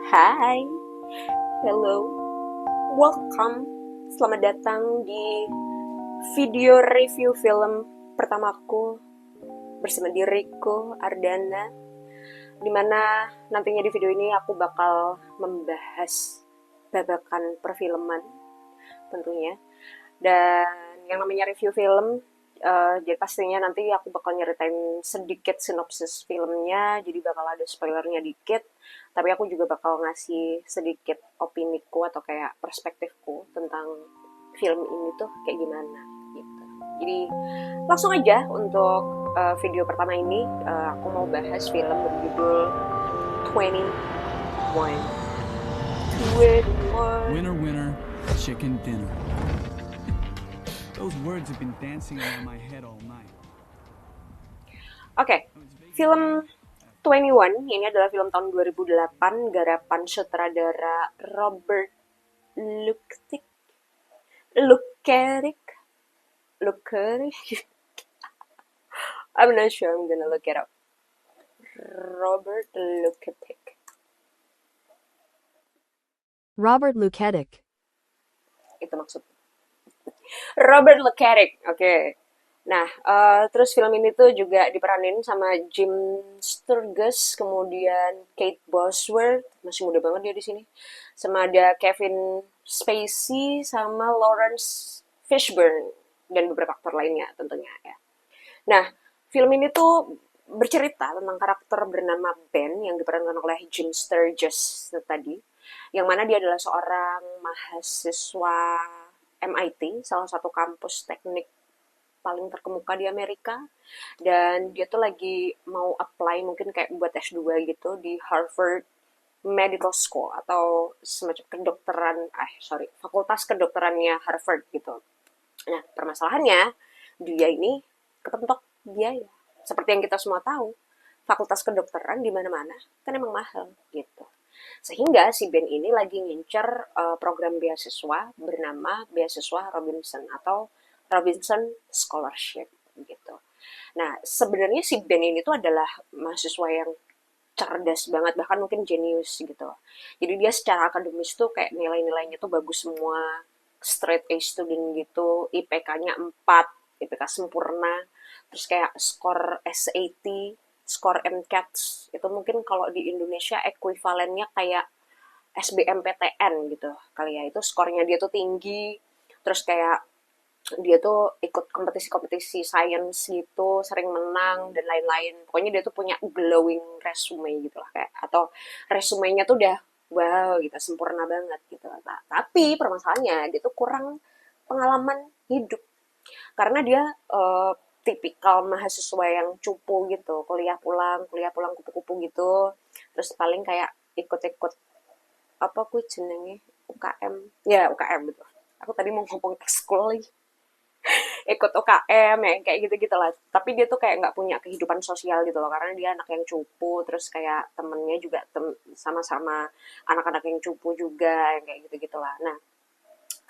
Hai, hello, welcome. Selamat datang di video review film pertamaku bersama diriku, Ardana. Dimana nantinya di video ini aku bakal membahas babakan perfilman tentunya. Dan yang namanya review film, jadi pastinya nanti aku bakal nyeritain sedikit sinopsis filmnya, jadi bakal ada spoilernya dikit, tapi aku juga bakal ngasih sedikit opiniku atau kayak perspektifku tentang film ini tuh kayak gimana gitu. Jadi langsung aja untuk video pertama ini, aku mau bahas film berjudul 21. 21. Winner, winner, chicken dinner. Those words have been dancing around my head all night. Oke, film 21 ini adalah film tahun 2008 garapan sutradara Robert Luketic. Luketic. I'm not sure, I'm gonna look it up. Robert Luketic. Robert Luketic. Itu maksudnya. Robert Luketic, oke. Nah, terus film ini tuh juga diperanin sama Jim Sturgess, kemudian Kate Bosworth, masih muda banget dia di sini. Sama ada Kevin Spacey, sama Lawrence Fishburne, dan beberapa aktor lainnya tentunya ya. Nah, film ini tuh bercerita tentang karakter bernama Ben yang diperankan oleh Jim Sturgess tadi, yang mana dia adalah seorang mahasiswa MIT, salah satu kampus teknik paling terkemuka di Amerika, dan dia tuh lagi mau apply mungkin kayak buat S2 gitu di Harvard Medical School atau semacam fakultas kedokterannya Harvard gitu. Nah, permasalahannya dia ini kepentok biaya. Seperti yang kita semua tahu, fakultas kedokteran di mana-mana kan emang mahal gitu. Sehingga si Ben ini lagi ngincer program beasiswa bernama Beasiswa Robinson atau Robinson Scholarship gitu. Nah, sebenarnya si Ben ini tuh adalah mahasiswa yang cerdas banget, bahkan mungkin jenius gitu. Jadi dia secara akademis tuh kayak nilai-nilainya tuh bagus semua, straight A student gitu, IPK-nya 4, IPK sempurna, terus kayak skor SAT, skor MCAT, itu mungkin kalau di Indonesia ekuivalennya kayak SBMPTN gitu kali ya, itu skornya dia tuh tinggi, terus kayak dia tuh ikut kompetisi-kompetisi sains gitu, sering menang dan lain-lain. Pokoknya dia tuh punya glowing resume gitu lah kayak, atau resumenya tuh udah wow gitu, sempurna banget gitu. Nah, tapi permasalahannya dia tuh kurang pengalaman hidup karena dia tipikal mahasiswa yang cupu gitu, kuliah pulang kupu-kupu gitu. Terus paling kayak ikut-ikut apa kuy jenenge UKM, ya UKM gitu. Aku tadi mau ngomong ekskul lagi, ikut UKM ya kayak gitu-gitu lah, tapi dia tuh kayak nggak punya kehidupan sosial gitu loh karena dia anak yang cupu, terus kayak temennya juga sama-sama anak-anak yang cupu juga kayak gitu-gitu lah. Nah,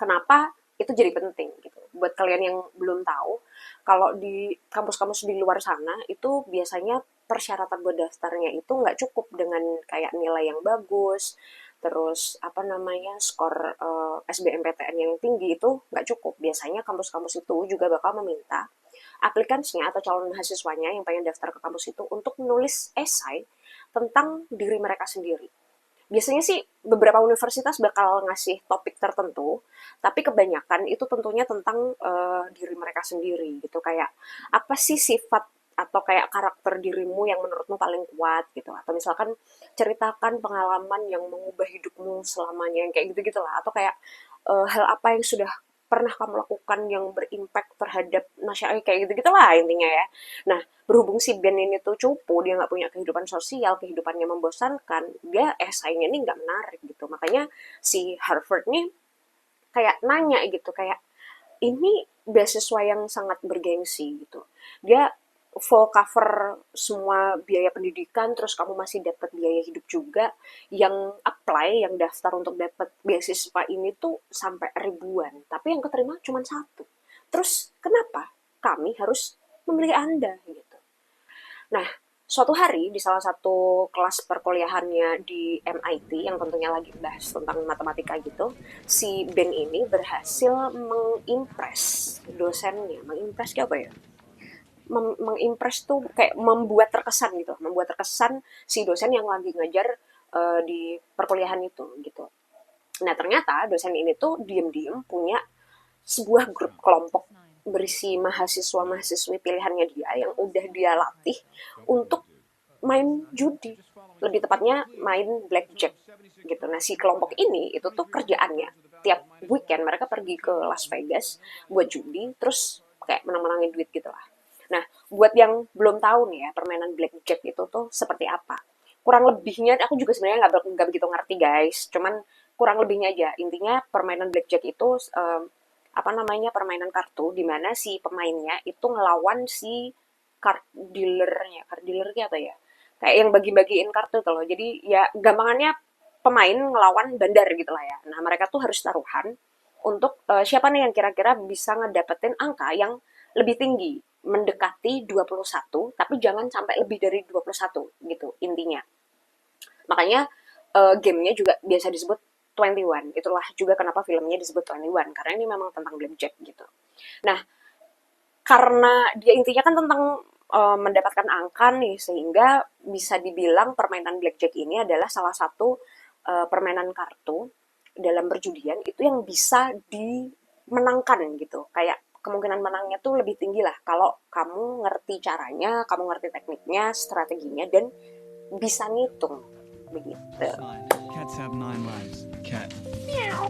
kenapa itu jadi penting gitu buat kalian yang belum tahu, kalau di kampus-kampus di luar sana itu biasanya persyaratan buat daftarnya itu nggak cukup dengan kayak nilai yang bagus, terus apa namanya skor SBMPTN yang tinggi, itu nggak cukup. Biasanya kampus-kampus itu juga bakal meminta aplikansnya atau calon mahasiswanya yang pengen daftar ke kampus itu untuk menulis esai tentang diri mereka sendiri. Biasanya sih beberapa universitas bakal ngasih topik tertentu, tapi kebanyakan itu tentunya tentang diri mereka sendiri gitu. Kayak apa sih sifat atau kayak karakter dirimu yang menurutmu paling kuat gitu. Atau misalkan ceritakan pengalaman yang mengubah hidupmu selamanya, yang kayak gitu-gitu lah. Atau kayak hal apa yang sudah pernah kamu lakukan yang berimpact terhadap masyarakat, kayak gitu-gitu lah intinya ya. Nah, berhubung si Ben ini tuh cupu, dia nggak punya kehidupan sosial, kehidupannya membosankan, dia esainya ini nggak menarik gitu. Makanya si Harvard nih kayak nanya gitu, kayak ini beasiswa yang sangat bergengsi gitu. Dia full cover semua biaya pendidikan, terus kamu masih dapat biaya hidup juga. Yang apply, yang daftar untuk dapat beasiswa ini tuh sampai ribuan, tapi yang keterima cuma satu. Terus kenapa kami harus memilih Anda gitu? Nah, suatu hari di salah satu kelas perkuliahannya di MIT yang tentunya lagi bahas tentang matematika gitu, si Ben ini berhasil mengimpress dosennya. Mengimpress kayak apa ya? Mengimpress tuh kayak membuat terkesan gitu, membuat terkesan si dosen yang lagi ngajar di perkuliahan itu gitu. Nah ternyata dosen ini tuh diem-diem punya sebuah grup kelompok berisi mahasiswa-mahasiswi pilihannya dia yang udah dia latih untuk main judi. Lebih tepatnya main blackjack gitu. Nah, si kelompok ini itu tuh kerjaannya tiap weekend mereka pergi ke Las Vegas buat judi, terus kayak menang-menangin duit gitu lah. Nah, buat yang belum tahu nih ya, permainan blackjack itu tuh seperti apa. Kurang lebihnya, aku juga sebenarnya nggak begitu ngerti guys. Cuman kurang lebihnya aja. Intinya permainan blackjack itu apa namanya permainan kartu di mana si pemainnya itu ngelawan si card dealernya apa ya, kayak yang bagi-bagiin kartu tuh loh. Jadi ya gampangannya pemain ngelawan bandar gitu lah ya. Nah mereka tuh harus taruhan untuk siapa nih yang kira-kira bisa ngedapetin angka yang lebih tinggi, mendekati 21 tapi jangan sampai lebih dari 21 gitu intinya. Makanya gamenya juga biasa disebut 21. Itulah juga kenapa filmnya disebut 21 karena ini memang tentang blackjack gitu. Nah, karena dia intinya kan tentang mendapatkan angka nih sehingga bisa dibilang permainan blackjack ini adalah salah satu permainan kartu dalam perjudian itu yang bisa dimenangkan gitu. Kayak kemungkinan menangnya tuh lebih tinggi lah kalau kamu ngerti caranya, kamu ngerti tekniknya, strateginya, dan bisa ngitung begitu. Cats have 9 lives. Cat.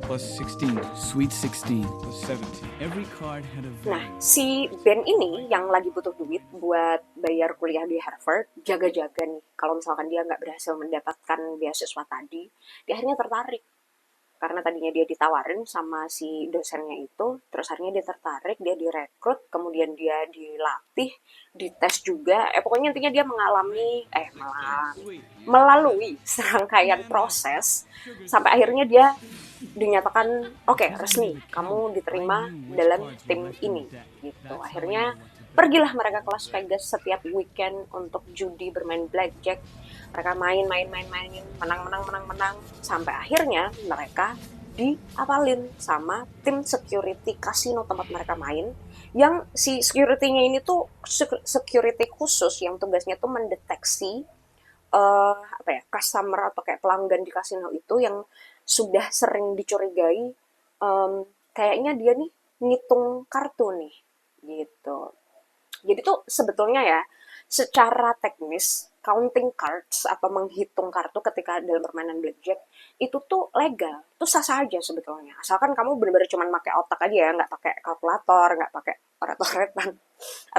Plus 16. Sweet 16. Plus 17. Every card had a Nah, value. si Ben ini yang lagi butuh duit buat bayar kuliah di Harvard, jaga-jaga nih. Kalau misalkan dia nggak berhasil mendapatkan beasiswa tadi, dia akhirnya tertarik. Karena tadinya dia ditawarin sama si dosennya itu, terus akhirnya dia tertarik, dia direkrut, kemudian dia dilatih, dites juga. Pokoknya intinya dia melalui serangkaian proses, sampai akhirnya dia dinyatakan oke, resmi kamu diterima dalam tim ini gitu. Akhirnya pergilah mereka ke Las Vegas setiap weekend untuk judi, bermain blackjack. Mereka main menang sampai akhirnya mereka diapalin sama tim security kasino tempat mereka main, yang si security-nya ini tuh security khusus yang tugasnya tuh mendeteksi apa ya, customer atau kayak pelanggan di kasino itu yang sudah sering dicurigai kayaknya dia nih ngitung kartu nih gitu. Jadi tuh sebetulnya ya secara teknis counting cards atau menghitung kartu ketika dalam permainan blackjack itu tuh legal, tuh sah-sah aja sebetulnya. Asalkan kamu benar-benar cuma pakai otak aja ya, nggak pakai kalkulator, nggak pakai oret-oretan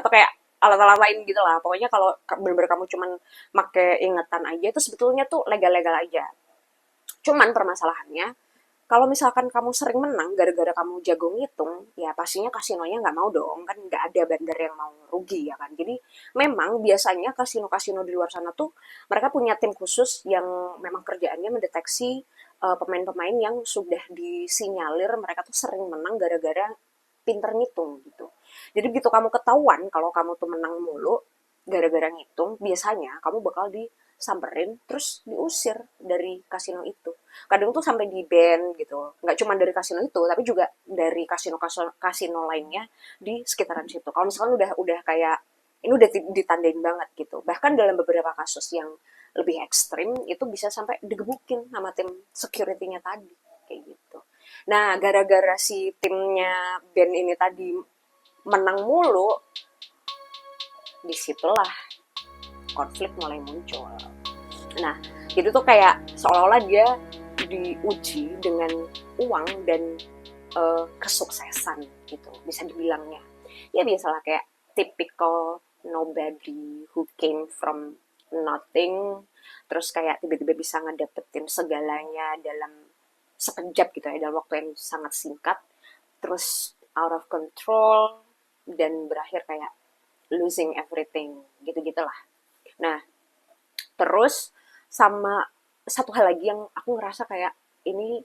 atau kayak alat-alat lain gitu lah. Pokoknya kalau benar-benar kamu cuma pakai ingatan aja itu sebetulnya tuh legal-legal aja. Cuman permasalahannya, kalau misalkan kamu sering menang gara-gara kamu jago ngitung, ya pastinya kasinonya nggak mau dong, kan nggak ada bandar yang mau rugi ya kan. Jadi memang biasanya kasino-kasino di luar sana tuh mereka punya tim khusus yang memang kerjaannya mendeteksi pemain-pemain yang sudah disinyalir mereka tuh sering menang gara-gara pinter ngitung gitu. Jadi begitu kamu ketahuan kalau kamu tuh menang mulu gara-gara ngitung, biasanya kamu bakal disamperin terus diusir dari kasino itu. Kadang tuh sampai di ban gitu. Nggak cuma dari kasino itu, tapi juga dari kasino lainnya di sekitaran situ. Kalau misalkan udah kayak ini udah ditandain banget gitu. Bahkan dalam beberapa kasus yang lebih ekstrim itu bisa sampai digebukin sama tim security-nya tadi kayak gitu. Nah, gara-gara si timnya band ini tadi menang mulu, disitulah konflik mulai muncul. Nah, jadi tuh kayak seolah-olah dia diuji dengan uang dan kesuksesan gitu, bisa dibilangnya. Ya biasalah kayak typical nobody who came from nothing, terus kayak tiba-tiba bisa ngedapetin segalanya dalam sekejap gitu ya, dalam waktu yang sangat singkat, terus out of control, dan berakhir kayak losing everything, gitu-gitulah. Nah, terus sama satu hal lagi yang aku ngerasa kayak ini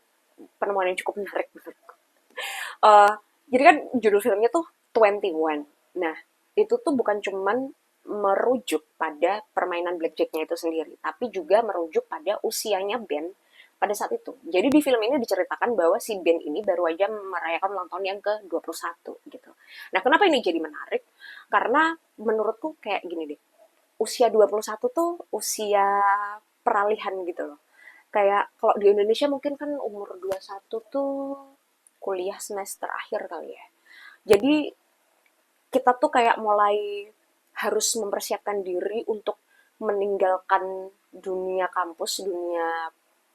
penemuan yang cukup menarik menurutku. Uh, jadi kan judul filmnya tuh 21. Nah, itu tuh bukan cuman merujuk pada permainan blackjacknya itu sendiri, tapi juga merujuk pada usianya Ben pada saat itu. Jadi di film ini diceritakan bahwa si Ben ini baru aja merayakan ulang tahun yang ke-21 gitu. Nah, kenapa ini jadi menarik? Karena menurutku kayak gini deh, usia 21 tuh usia peralihan gitu loh. Kayak kalau di Indonesia mungkin kan umur 21 tuh kuliah semester akhir kali ya. Jadi kita tuh kayak mulai harus mempersiapkan diri untuk meninggalkan dunia kampus, dunia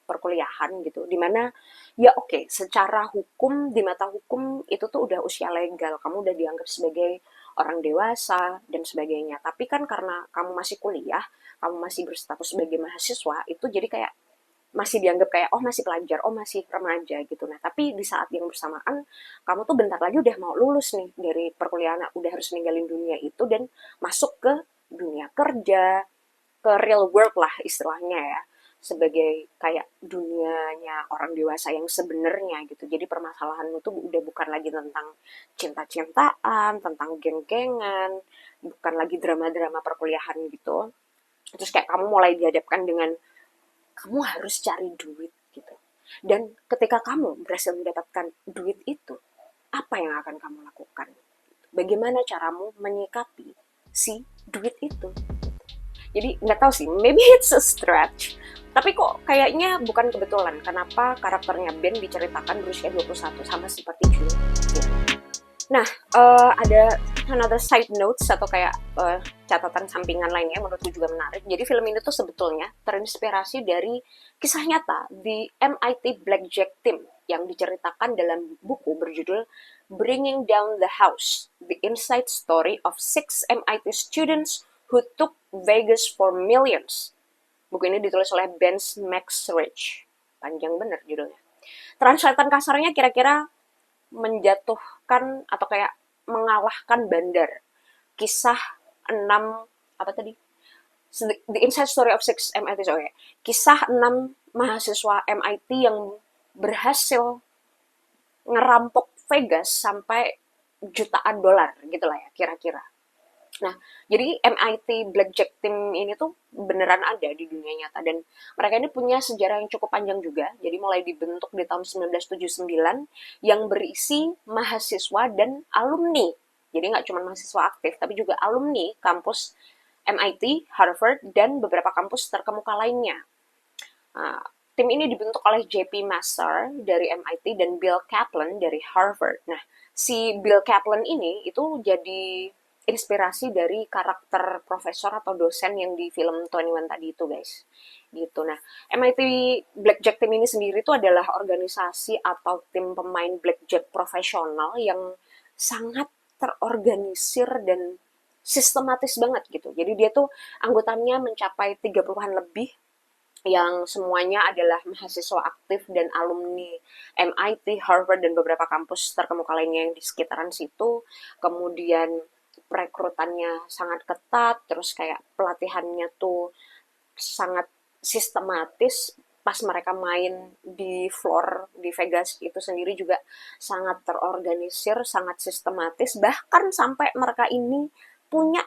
perkuliahan gitu. Dimana ya oke, secara hukum, di mata hukum itu tuh udah usia legal, kamu udah dianggap sebagai orang dewasa dan sebagainya. Tapi kan karena kamu masih kuliah, kamu masih berstatus sebagai mahasiswa, itu jadi kayak masih dianggap kayak oh masih pelajar, oh masih remaja gitu. Nah, tapi di saat yang bersamaan kamu tuh bentar lagi udah mau lulus nih dari perkuliahan, udah harus ninggalin dunia itu dan masuk ke dunia kerja, ke real world lah istilahnya ya, sebagai kayak dunianya orang dewasa yang sebenarnya gitu. Jadi permasalahanmu tuh udah bukan lagi tentang cinta-cintaan, tentang geng-gengan, bukan lagi drama-drama perkuliahan gitu. Terus kayak kamu mulai dihadapkan dengan kamu harus cari duit gitu. Dan ketika kamu berhasil mendapatkan duit itu, apa yang akan kamu lakukan? Bagaimana caramu menyikapi si duit itu? Jadi nggak tahu sih, maybe it's a stretch. Tapi kok kayaknya bukan kebetulan kenapa karakternya Ben diceritakan berusia 21 sama seperti Jun. Nah, ada another side notes atau kayak catatan sampingan lainnya menurutku juga menarik. Jadi film ini tuh sebetulnya terinspirasi dari kisah nyata di MIT Blackjack Team yang diceritakan dalam buku berjudul Bringing Down the House: The Inside Story of Six MIT Students Who Took Vegas for Millions. Buku ini ditulis oleh Ben Maxrich. Panjang bener judulnya. Translatean kasarnya kira-kira menjatuhkan atau kayak mengalahkan Bandar. Kisah 6 apa tadi? The Inside Story of Six MIT. Oh ya. Kisah 6 mahasiswa MIT yang berhasil ngerampok Vegas sampai jutaan dolar gitu lah ya kira-kira. Nah, jadi MIT Blackjack Team ini tuh beneran ada di dunia nyata dan mereka ini punya sejarah yang cukup panjang juga. Jadi mulai dibentuk di tahun 1979 yang berisi mahasiswa dan alumni. Jadi nggak cuma mahasiswa aktif, tapi juga alumni kampus MIT, Harvard, dan beberapa kampus terkemuka lainnya. Nah, tim ini dibentuk oleh J.P. Massar dari MIT dan Bill Kaplan dari Harvard. Nah, si Bill Kaplan ini itu jadi inspirasi dari karakter profesor atau dosen yang di film 21 tadi itu guys gitu. Nah, MIT Blackjack Team ini sendiri itu adalah organisasi atau tim pemain blackjack profesional yang sangat terorganisir dan sistematis banget gitu. Jadi dia tuh anggotanya mencapai 30-an lebih yang semuanya adalah mahasiswa aktif dan alumni MIT, Harvard, dan beberapa kampus terkemuka lainnya yang di sekitaran situ. Kemudian perekrutannya sangat ketat, terus kayak pelatihannya tuh sangat sistematis. Pas mereka main di floor di Vegas itu sendiri juga sangat terorganisir, sangat sistematis. Bahkan sampai mereka ini punya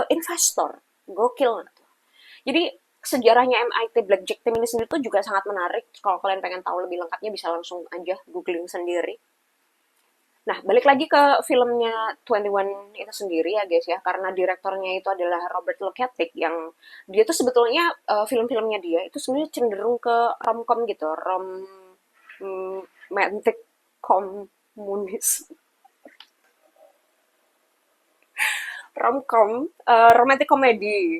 investor. Gokil. Jadi sejarahnya MIT Blackjack Team ini sendiri tuh juga sangat menarik. Kalau kalian pengen tahu lebih lengkapnya bisa langsung aja googling sendiri. Nah, balik lagi ke filmnya 21 itu sendiri ya guys ya, karena direktornya itu adalah Robert Luketic yang dia tuh sebetulnya film-filmnya dia itu sebenarnya cenderung ke romcom gitu, romantic komunis, romcom, romantic comedy.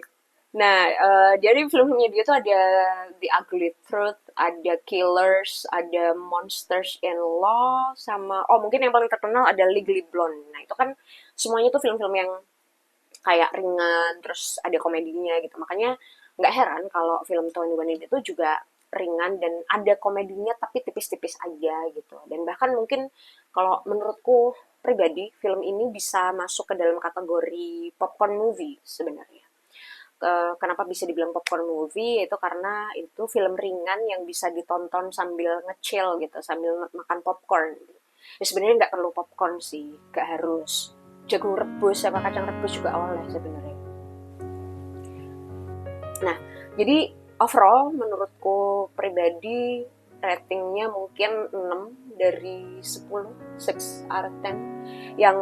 Nah, jadi film-filmnya dia tuh ada The Ugly Truth, ada Killers, ada Monsters in Law, sama oh mungkin yang paling terkenal ada Legally Blonde. Nah, itu kan semuanya tuh film-film yang kayak ringan, terus ada komedinya gitu. Makanya nggak heran kalau film 21 ini tuh juga ringan dan ada komedinya tapi tipis-tipis aja gitu. Dan bahkan mungkin kalau menurutku pribadi, film ini bisa masuk ke dalam kategori popcorn movie sebenarnya. Kenapa bisa dibilang popcorn movie itu karena itu film ringan yang bisa ditonton sambil nge-chill gitu, sambil makan popcorn. Ya sebenarnya nggak perlu popcorn sih, nggak harus. jagung rebus sama kacang rebus juga oleh sebenarnya. Nah, jadi overall menurutku pribadi ratingnya mungkin 6 dari 10, 6 out of 10. Yang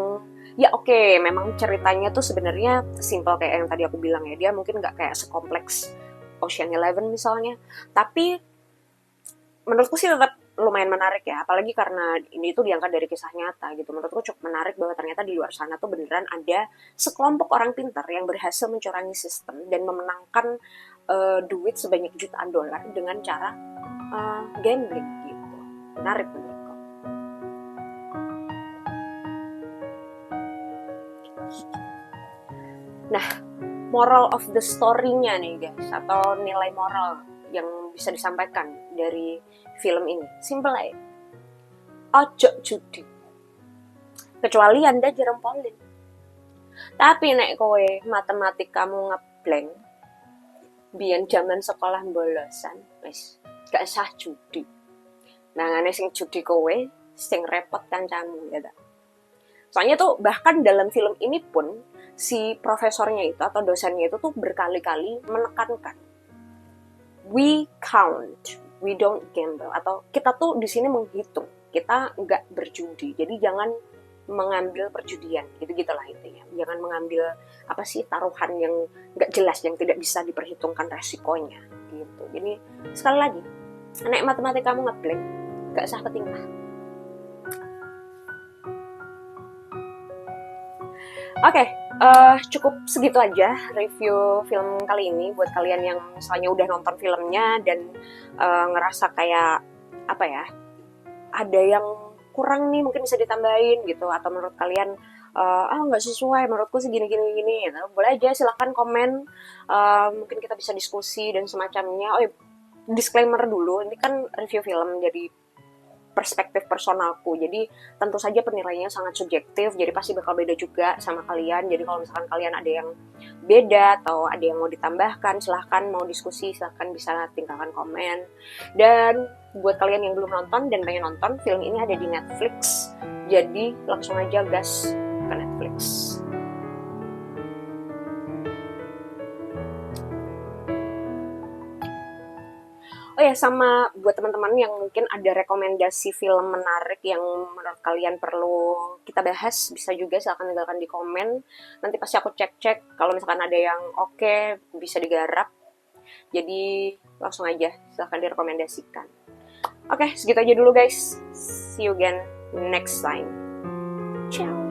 ya oke, memang ceritanya tuh sebenarnya simple kayak yang tadi aku bilang ya. Dia mungkin nggak kayak sekompleks Ocean Eleven misalnya, tapi menurutku sih tetap lumayan menarik ya, apalagi karena ini tuh diangkat dari kisah nyata gitu. Menurutku cukup menarik bahwa ternyata di luar sana tuh beneran ada sekelompok orang pintar yang berhasil mencurangi sistem dan memenangkan duit sebanyak jutaan dolar dengan cara gambling gitu. Menarik menurutku. Nah, moral of the story-nya nih guys, atau nilai moral yang bisa disampaikan dari film ini, simple aja. Ojo judi. Kecuali Anda jerempolin. Tapi nek kowe matematikamu ngeblank, biyen zaman sekolah bolosan, wis gak sah judi. Nangane sing judi kowe, sing repot kancamu ya tak. Soalnya tuh bahkan dalam film ini pun si profesornya itu atau dosennya itu tuh berkali-kali menekankan, we count, we don't gamble, atau kita tuh di sini menghitung, kita nggak berjudi, jadi jangan mengambil perjudian, gitu-gitulah intinya. Jangan mengambil apa sih taruhan yang nggak jelas, yang tidak bisa diperhitungkan resikonya, gitu. Jadi sekali lagi, nek matematika kamu ngeblank, nggak sah ketinggalan. Oke, cukup segitu aja review film kali ini buat kalian yang misalnya udah nonton filmnya dan ngerasa kayak apa ya, ada yang kurang nih mungkin bisa ditambahin gitu, atau menurut kalian nggak sesuai, menurutku sih gini gitu. Boleh aja silahkan komen, mungkin kita bisa diskusi dan semacamnya. Oh ya, disclaimer dulu, ini kan review film jadi perspektif personalku, jadi tentu saja penilaiannya sangat subjektif, jadi pasti bakal beda juga sama kalian. Jadi kalau misalkan kalian ada yang beda atau ada yang mau ditambahkan, silahkan, mau diskusi silahkan bisa tinggalkan komen. Dan buat kalian yang belum nonton dan pengen nonton, film ini ada di Netflix, jadi langsung aja gas ke Netflix. Oh ya, sama buat teman-teman yang mungkin ada rekomendasi film menarik yang menurut kalian perlu kita bahas, bisa juga silahkan tinggalkan di komen. Nanti pasti aku cek-cek, kalau misalkan ada yang oke, bisa digarap. Jadi langsung aja, silahkan direkomendasikan. Oke, segitu aja dulu guys. See you again next time. Ciao.